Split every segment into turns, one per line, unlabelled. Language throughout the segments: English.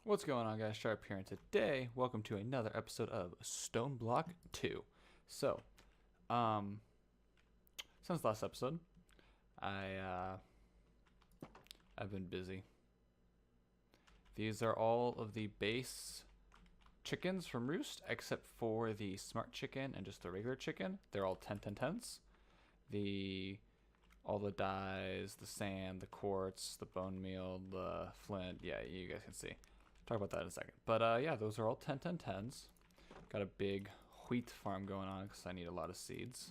What's going on, guys? Sharp here, and today, welcome to another episode of Stoneblock 2. So, um, since last episode, I, uh, I've been busy. These are all of the base chickens from Roost, except for the smart chicken and just the regular chicken. They're all 10 10 10s. All the dyes, the sand, the quartz, the bone meal, the flint. Yeah, you guys can see. Talk about that in a second. But yeah, those are all 10 10 10s. Got a big wheat farm going on because I need a lot of seeds.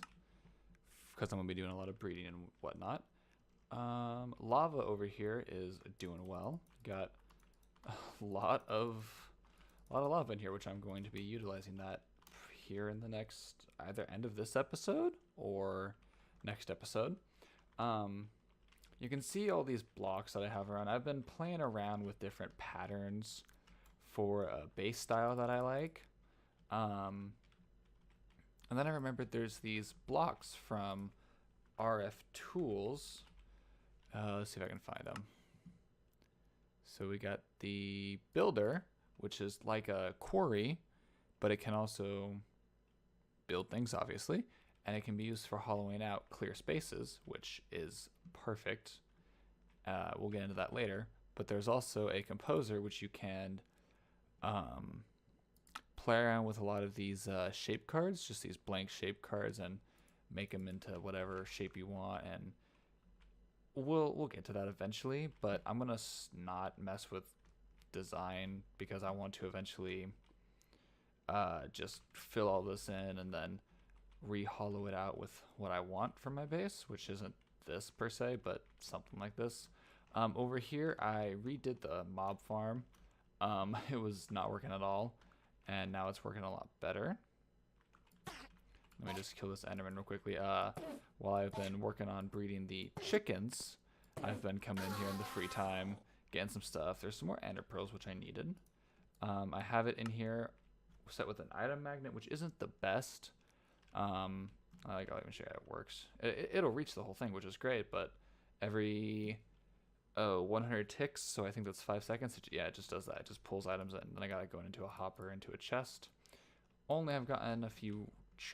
Because I'm going to be doing a lot of breeding and whatnot. Lava over here is doing well. Got a lot of lava in here, which I'm going to be utilizing that here in the next either end of this episode or next episode. You can see all these blocks that I have around. I've been playing around with different patterns for a base style that I like. And then I remembered there's these blocks from RF Tools. Let's see if I can find them. So we got the builder, which is like a quarry, but it can also build things, obviously. And it can be used for hollowing out clear spaces, which is perfect. We'll get into that later. But there's also a composer, which you can play around with a lot of these shape cards, just these blank shape cards, and make them into whatever shape you want. And we'll get to that eventually. But I'm gonna not mess with design because I want to eventually just fill all this in and then re-hollow it out with what I want for my base, which isn't this per se, but something like this. Over here, I redid the mob farm. It was not working at all, and now it's working a lot better. Let me just kill this enderman real quickly. While I've been working on breeding the chickens, I've been coming in here in the free time, getting some stuff. There's some more ender pearls, which I needed. I have it in here set with an item magnet, which isn't the best. I'll even show you how it works. It'll reach the whole thing, which is great, but every 100 ticks, so I think that's 5 seconds. It just does that. It just pulls items in. Then I got it going into a hopper, into a chest. Only I've gotten a few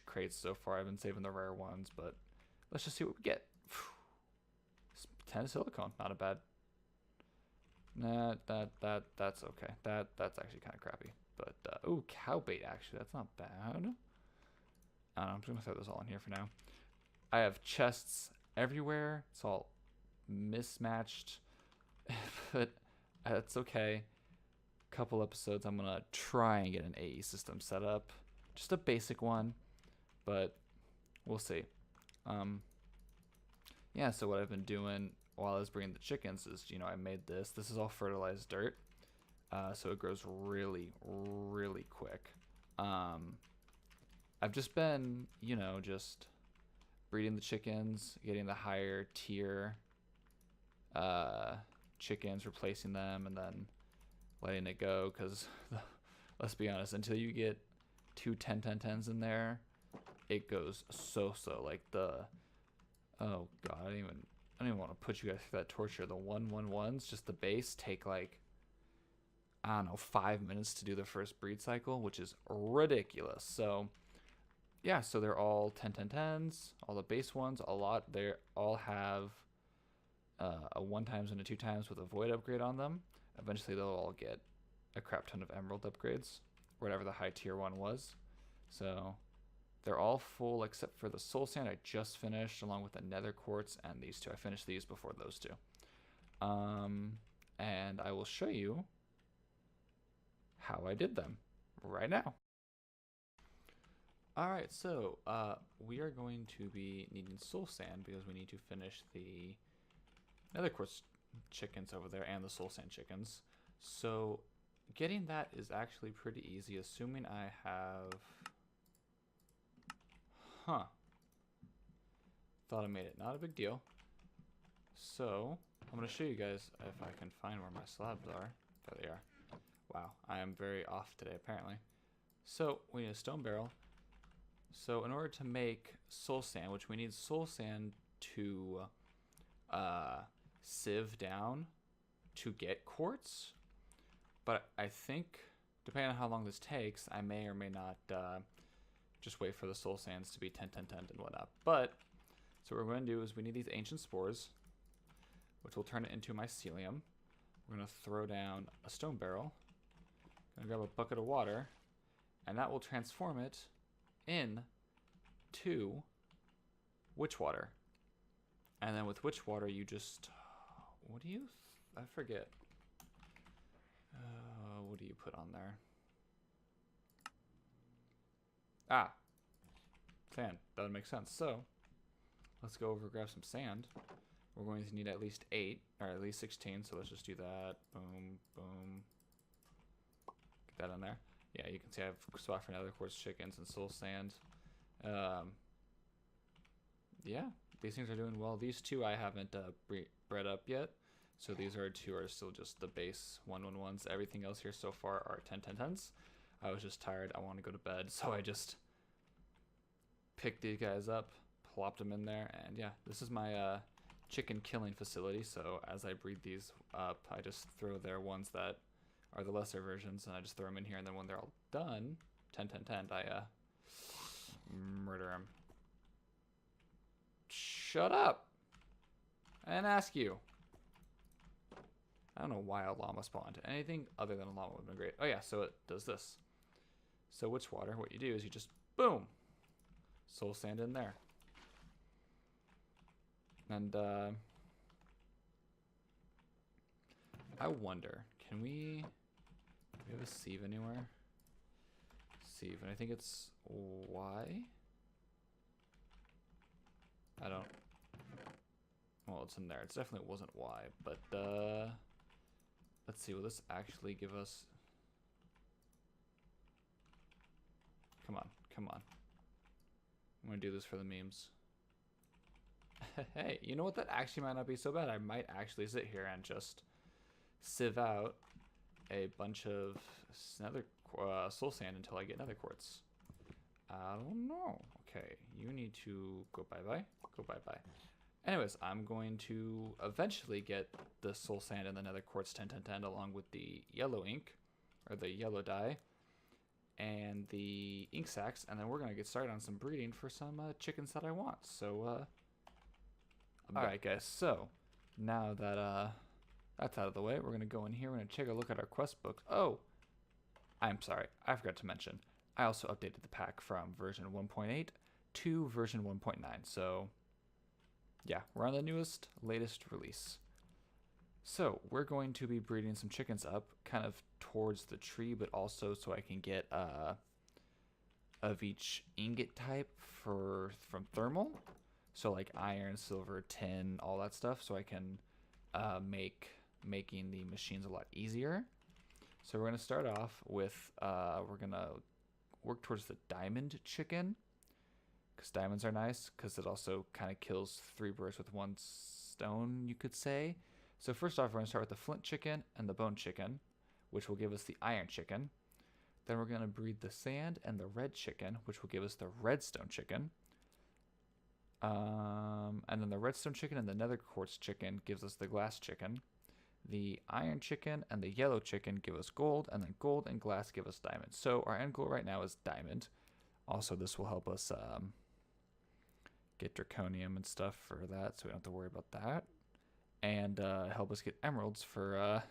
crates so far. I've been saving the rare ones, but let's just see what we get. 10 silicone, not a bad. Nah, that's okay. That's actually kind of crappy. But ooh, cow bait actually, that's not bad. I don't know, I'm just gonna throw this all in here for now. I have chests everywhere. It's all mismatched, but that's okay. Couple episodes, I'm gonna try and get an AE system set up, just a basic one, but we'll see. Yeah. So what I've been doing while I was bringing the chickens is, I made this. This is all fertilized dirt, so it grows really, really quick. I've just been, just breeding the chickens, getting the higher tier chickens, replacing them, and then letting it go. Because let's be honest, until you get 2 10 10 10s in there, it goes so. Like oh god, I don't even want to put you guys through that torture. The 1-1-1s, just the base, take like, I don't know, 5 minutes to do the first breed cycle, which is ridiculous. So yeah, so they're all 10 10 10s, all the base ones. They all have a 1 times and a 2 times with a void upgrade on them. Eventually they'll all get a crap ton of emerald upgrades, whatever the high tier one was. So they're all full except for the soul sand I just finished, along with the nether quartz and these two. I finished these before those two. And I will show you how I did them right now. Alright, so we are going to be needing soul sand because we need to finish the nether quartz chickens over there and the soul sand chickens. So getting that is actually pretty easy, assuming I have... Thought I made it. Not a big deal. So I'm going to show you guys if I can find where my slabs are. There they are. Wow, I am very off today apparently. So we need a stone barrel. So in order to make soul sand, which we need soul sand to sieve down to get quartz, But I think, depending on how long this takes, I may or may not just wait for the soul sands to be 10, 10, 10 and whatnot. But, so what we're going to do is we need these ancient spores, which will turn it into mycelium. We're going to throw down a stone barrel. Going to grab a bucket of water, and that will transform it into witch water. And then with witch water, you just, what do you, I forget. What do you put on there? Ah, sand. That would make sense. So, let's go over and grab some sand. We're going to need at least 8, or at least 16, so let's just do that. Boom, boom. Get that in there. Yeah, you can see I have spot for nether quartz chickens and soul sand. Yeah, these things are doing well. These two I haven't bred up yet. So these two are still just the base 111s. Everything else here so far are 10, 10, 10s. I was just tired. I want to go to bed. So I just picked these guys up, plopped them in there. And yeah, this is my chicken killing facility. So as I breed these up, I just throw their ones that are the lesser versions. And I just throw them in here. And then when they're all done, 10, 10, 10, I murder them. Shut up. I didn't ask you. I don't know why a llama spawned. Anything other than a llama would have been great. Oh yeah, so it does this. So witch water, what you do is you just, boom, soul sand in there. And I wonder, do we have a sieve anywhere? Sieve, and I think it's Y? I don't, well, it's in there. It definitely wasn't Y, but let's see, will this actually give us... Come on, come on. I'm gonna do this for the memes. Hey, you know what? That actually might not be so bad. I might actually sit here and just sieve out a bunch of nether soul sand until I get nether quartz. I don't know. Okay, you need to go bye-bye. Go bye-bye. Anyways, I'm going to eventually get the soul sand and the nether quartz 10, 10, 10 along with the yellow ink, or the yellow dye, and the ink sacs, and then we're going to get started on some breeding for some chickens that I want. So, alright guys, so now that that's out of the way, we're going to go in here, we're going to take a look at our quest book. Oh, I'm sorry, I forgot to mention, I also updated the pack from version 1.8 to version 1.9, so... yeah, we're on the newest, latest release. So we're going to be breeding some chickens up kind of towards the tree, but also so I can get of each ingot type from thermal. So like iron, silver, tin, all that stuff. So I can making the machines a lot easier. So we're going to start off with, we're going to work towards the diamond chicken. Because diamonds are nice, because it also kind of kills 3 birds with 1 stone, you could say. So first off, we're going to start with the flint chicken and the bone chicken, which will give us the iron chicken. Then we're going to breed the sand and the red chicken, which will give us the redstone chicken. And then the redstone chicken and the nether quartz chicken gives us the glass chicken. The iron chicken and the yellow chicken give us gold, and then gold and glass give us diamond. So our end goal right now is diamond. Also, this will help us... get draconium and stuff for that, so we don't have to worry about that. And help us get emeralds for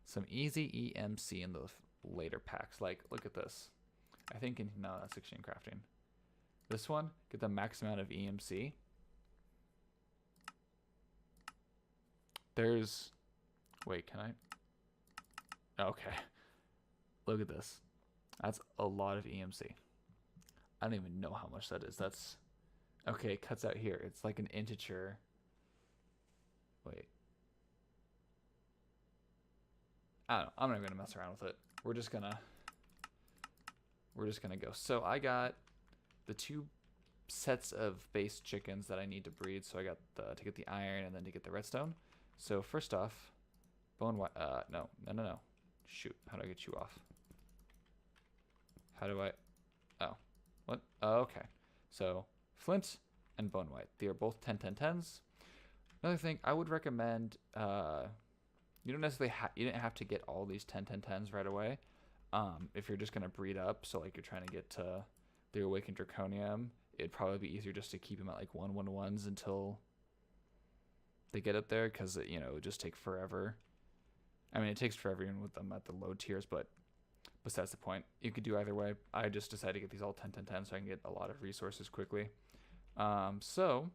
some easy EMC in the later packs. Like, look at this. I think no, that's exchange crafting. This one, get the max amount of EMC. There's, wait, can I? Okay. Look at this. That's a lot of EMC. I don't even know how much that is. That's... okay, it cuts out here. It's like an integer. Wait. I don't know. I'm not going to mess around with it. We're just gonna go. So I got the 2 sets of base chickens that I need to breed. So I got to get the iron and then to get the redstone. So first off, bone white. No. Shoot. How do I get you off? How do I? Oh, what? Oh, okay. So flint and bone white. They are both 10, 10, 10s. Another thing, I would recommend You don't necessarily you didn't have to get all these 10-10-10s right away. If you're just gonna breed up, so like you're trying to get to the Awakened Draconium, it'd probably be easier just to keep them at like 1-1-1s until they get up there, because it would just take forever. I mean, it takes forever even with them at the low tiers, but besides the point. You could do either way. I just decided to get these all 10-10-10 so I can get a lot of resources quickly. So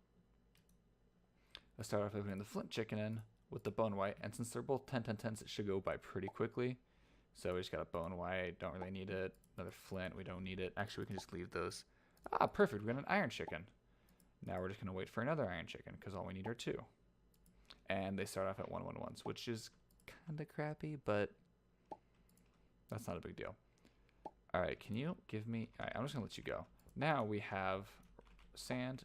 let's start off by putting the flint chicken in with the bone white, and since they're both 10-10-10s, it should go by pretty quickly. So we just got a bone white, don't really need it. Another flint, we don't need it. Actually, we can just leave those. Ah, perfect, we got an iron chicken. Now we're just gonna wait for another iron chicken, because all we need are 2. And they start off at 1-1-1s, which is kind of crappy, but that's not a big deal. All right, can you give me... All right, I'm just going to let you go. Now we have sand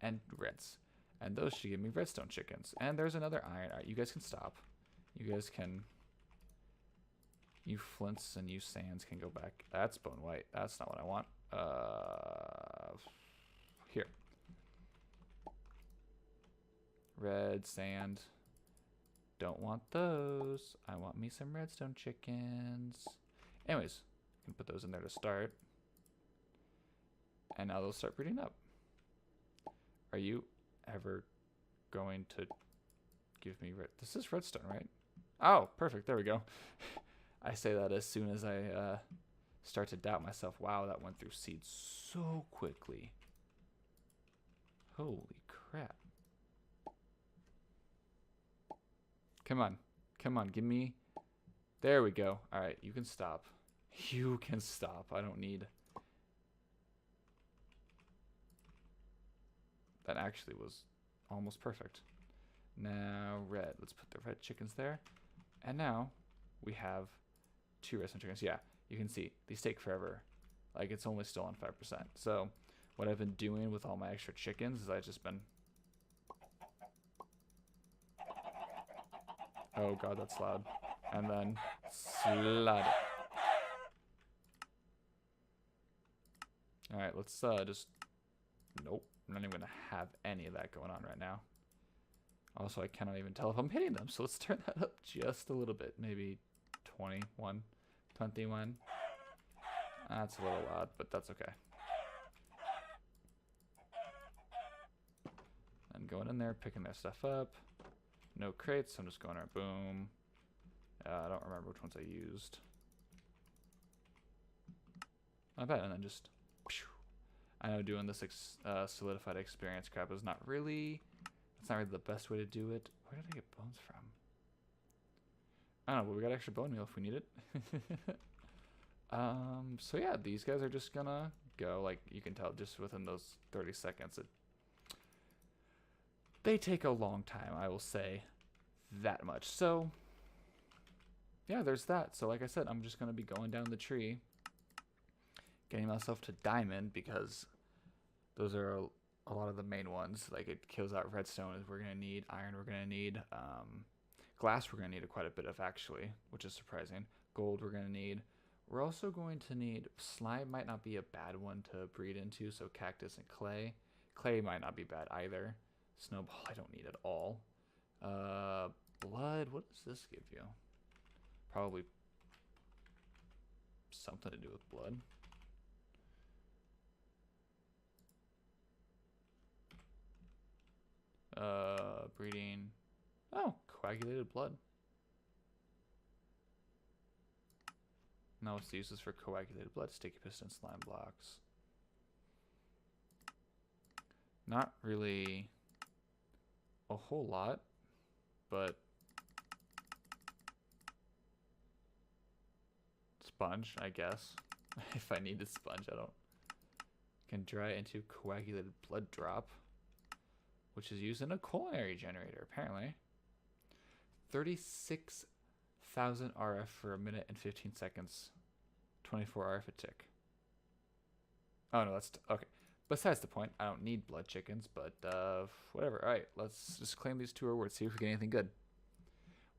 and reds. And those should give me redstone chickens. And there's another iron. All right, you guys can stop. You guys can... You flints and you sands can go back. That's bone white. That's not what I want. Here. Red, sand... Don't want those. I want me some redstone chickens. Anyways, I can put those in there to start. And now they'll start breeding up. Are you ever going to give me red? This is redstone, right? Oh, perfect. There we go. I say that as soon as I start to doubt myself. Wow, that went through seeds so quickly. Holy crap. Come on. Come on, give me... There we go. All right, you can stop. You can stop. I don't need... That actually was almost perfect. Now, red. Let's put the red chickens there. And now, we have 2 redstone chickens. Yeah, you can see, these take forever. Like, it's only still on 5%. So, what I've been doing with all my extra chickens is I've just been... Oh god, that's loud. And then slide it. Alright, let's just... Nope. I'm not even going to have any of that going on right now. Also, I cannot even tell if I'm hitting them, so let's turn that up just a little bit. Maybe 21, 21. That's a little loud, but that's okay. And going in there, picking their stuff up. No crates, so I'm just going there, boom. I don't remember which ones I used. I bet, and then just... Phew. I know doing this solidified experience crap is not really... It's not really the best way to do it. Where did I get bones from? I don't know, but we got extra bone meal if we need it. So yeah, these guys are just gonna go. Like, you can tell just within those 30 seconds. They take a long time, I will say that much. So, yeah, there's that. So like I said, I'm just gonna be going down the tree, getting myself to diamond, because those are a lot of the main ones. Like, it kills out redstone, we're gonna need iron, we're gonna need glass, we're gonna need quite a bit of, actually, which is surprising. Gold we're gonna need. We're also going to need slime. Might not be a bad one to breed into, so cactus and clay. Clay might not be bad either. Snowball I don't need at all. Blood, what does this give you? Probably something to do with blood. Breeding. Oh, coagulated blood. Now what's the uses for coagulated blood? Sticky piston, slime blocks. Not really a whole lot, but sponge, I guess. If I need a sponge, I don't. Can dry into coagulated blood drop, which is used in a culinary generator, apparently. 36,000 RF for a minute and 15 seconds. 24 RF a tick. Oh no, that's okay. Besides the point, I don't need blood chickens, but whatever. All right, let's just claim these 2 rewards, see if we get anything good.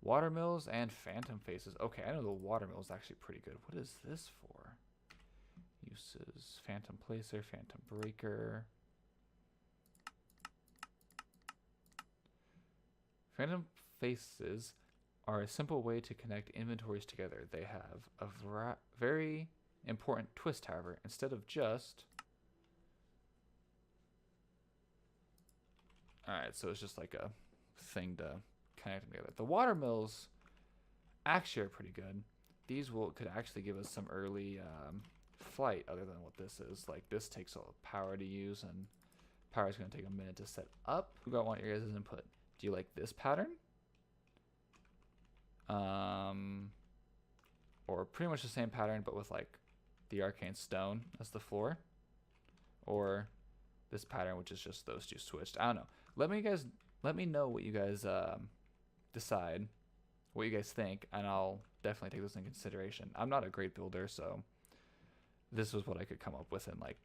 Watermills and phantom faces. Okay, I know the watermill is actually pretty good. What is this for? Uses phantom placer, phantom breaker. Phantom faces are a simple way to connect inventories together. They have a very important twist, however. Instead of just... Alright, so it's just like a thing to connect them together. The water mills actually are pretty good. These could actually give us some early flight other than what this is. Like, this takes a lot of power to use, and power is going to take a minute to set up. Who got want your guys' input? Do you like this pattern? Or pretty much the same pattern, but with like the arcane stone as the floor, or this pattern, which is just those two switched. I don't know. Let me know what you guys decide, what you guys think, and I'll definitely take this in consideration. I'm not a great builder, so this was what I could come up with in like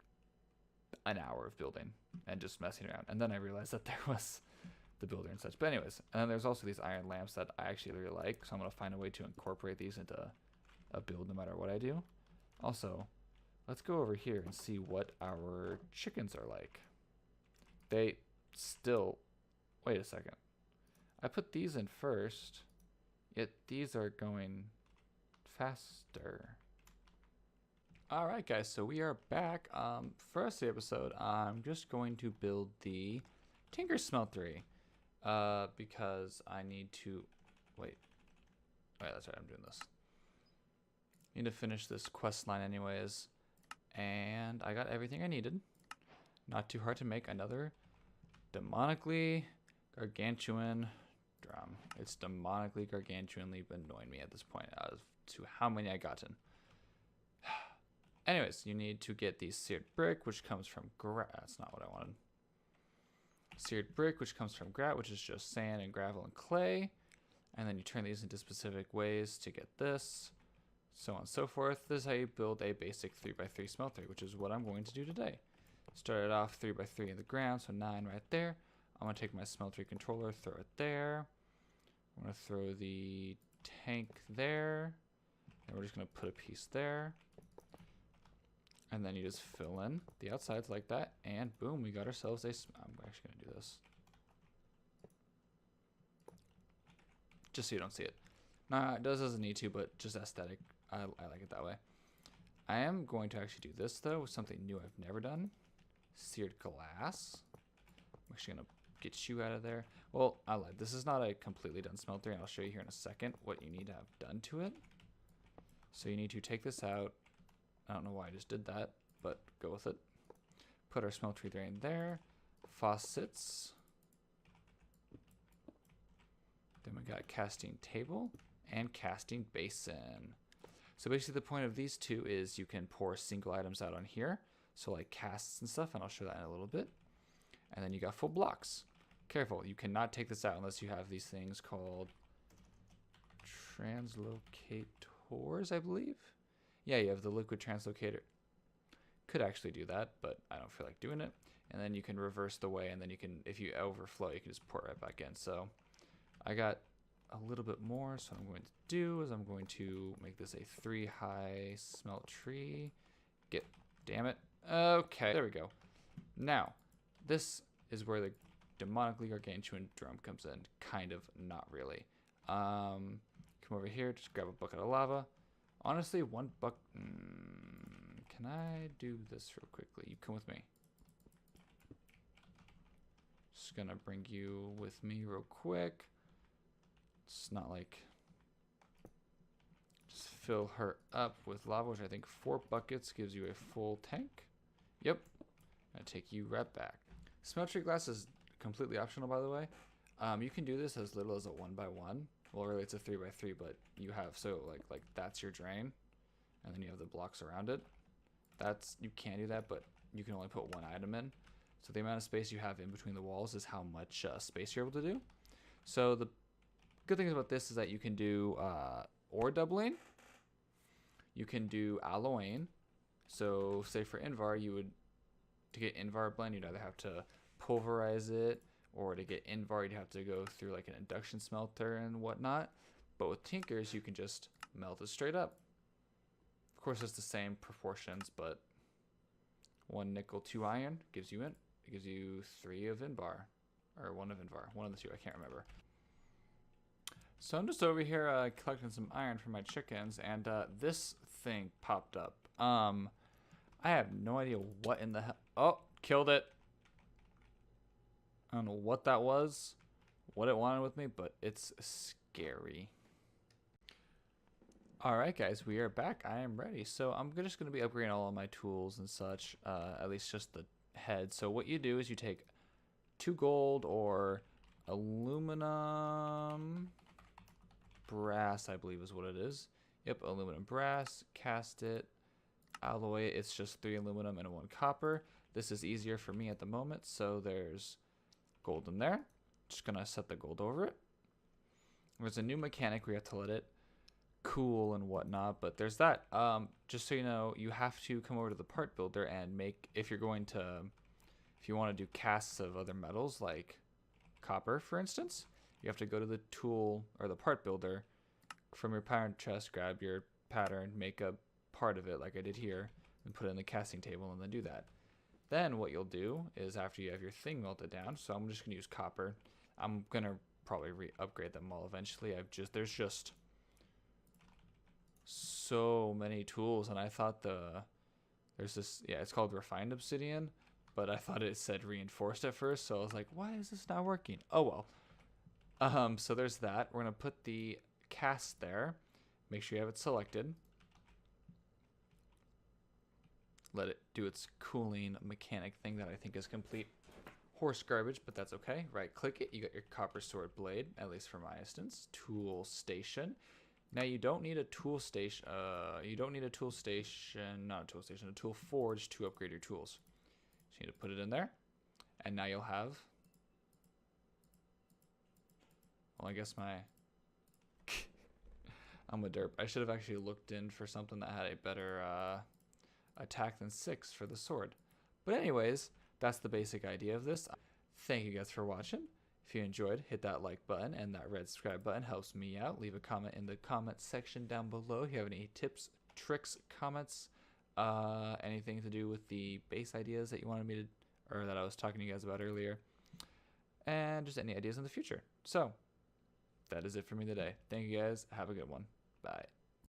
an hour of building and just messing around. And then I realized that there was the builder and such. But anyways, and then there's also these iron lamps that I actually really like, so I'm gonna find a way to incorporate these into a build no matter what I do. Also, let's go over here and see what our chickens are like. They still... Wait a second. I put these in first, yet these are going faster. Alright guys, so we are back. First episode, I'm just going to build the Tinker Smeltery. Because I need to... Wait, that's right, I'm doing this. Need to finish this quest line anyways. And I got everything I needed. Not too hard to make another demonically gargantuan drum. It's demonically gargantuanly annoying me at this point as to how many I gotten. Anyways, you need to get the seared brick, which comes from that's not what I wanted. Seared brick, which comes from grat, which is just sand and gravel and clay. And then you turn these into specific ways to get this. So on and so forth. This is how you build a basic 3x3 smeltery, which is what I'm going to do today. Started off 3x3 in the ground, so 9 right there. I'm going to take my smeltery controller, throw it there. I'm going to throw the tank there. And we're just going to put a piece there. And then you just fill in the outsides like that. And boom, we got ourselves a... I'm actually going to do this. Just so you don't see it. Nah, it doesn't need to, but just aesthetic. I like it that way. I am going to actually do this, though, with something new I've never done. Seared glass. I'm actually going to get you out of there. Well, I lied. This is not a completely done smelter, and I'll show you here in a second what you need to have done to it. So you need to take this out. I don't know why I just did that, but go with it. Put our smeltery drain there. Faucets. Then we got casting table and casting basin. So basically the point of these two is you can pour single items out on here. So like casts and stuff, and I'll show that in a little bit. And then you got full blocks. Careful, you cannot take this out unless you have these things called translocators, I believe. Yeah, you have the liquid translocator. Could actually do that, but I don't feel like doing it. And then you can reverse the way, and then you can, if you overflow, you can just pour it right back in. So I got a little bit more, so what I'm going to do is I'm going to make this a 3 high smelt tree. Damn it. Okay, there we go. Now, this is where the demonically gargantuan drum comes in. Kind of, not really. Come over here, just grab a bucket of lava. Honestly, one buck. Can I do this real quickly? You come with me. Just gonna bring you with me real quick. It's not like... Just fill her up with lava, which I think 4 buckets gives you a full tank. Yep. Gonna take you right back. Smeltery glass is completely optional, by the way. You can do this as little as a 1x1. Well, really, it's a 3x3, but you have, so like that's your drain, and then you have the blocks around it. You can do that, but you can only put 1 item in. So the amount of space you have in between the walls is how much space you're able to do. So the good thing about this is that you can do ore doubling. You can do alloying. So say for Invar, to get Invar blend, you'd either have to pulverize it, or to get Invar, you'd have to go through like an induction smelter and whatnot. But with Tinkers, you can just melt it straight up. Of course, it's the same proportions, but 1 nickel, 2 iron gives you 3 of Invar, or 1 of Invar, one of the two, I can't remember. So I'm just over here collecting some iron for my chickens, and this thing popped up. I have no idea what in the hell. Oh, killed it. I don't know what that was, what it wanted with me, but it's scary. Alright guys, we are back. I am ready. So I'm just going to be upgrading all of my tools and such, at least just the head. So what you do is you take 2 gold or aluminum brass, I believe is what it is. Yep, aluminum brass, cast it, alloy it. It's just 3 aluminum and 1 copper. This is easier for me at the moment, so there's gold in there. Just going to set the gold over it. There's a new mechanic. We have to let it cool and whatnot, but there's that. Just so you know, you have to come over to the part builder and make, if you want to do casts of other metals like copper, for instance, you have to go to the tool or the part builder from your pattern chest, grab your pattern, make a part of it like I did here, and put it in the casting table, and then do that. Then what you'll do is, after you have your thing melted down, so I'm just gonna use copper. I'm gonna probably upgrade them all eventually. There's just so many tools, and I thought there's this, yeah, it's called refined obsidian, but I thought it said reinforced at first, so I was like, why is this not working? Oh well. So there's that. We're gonna put the cast there. Make sure you have it selected. Let it do its cooling mechanic thing that I think is complete horse garbage, but that's okay. Right click it, you got your copper sword blade, at least for my instance. Tool station. Now you don't need a tool station, a tool forge to upgrade your tools. So you need to put it in there, and now you'll have, well, I guess I'm a derp. I should have actually looked in for something that had a better attack than 6 for the sword. But anyways, that's the basic idea of this. Thank you guys for watching. If you enjoyed, hit that like button, and that red subscribe button helps me out. Leave a comment in the comment section down below if you have any tips, tricks, comments, anything to do with the base ideas that you wanted me to, or that I was talking to you guys about earlier, and just any ideas in the future. So that is it for me today. Thank you guys. Have a good one. Bye.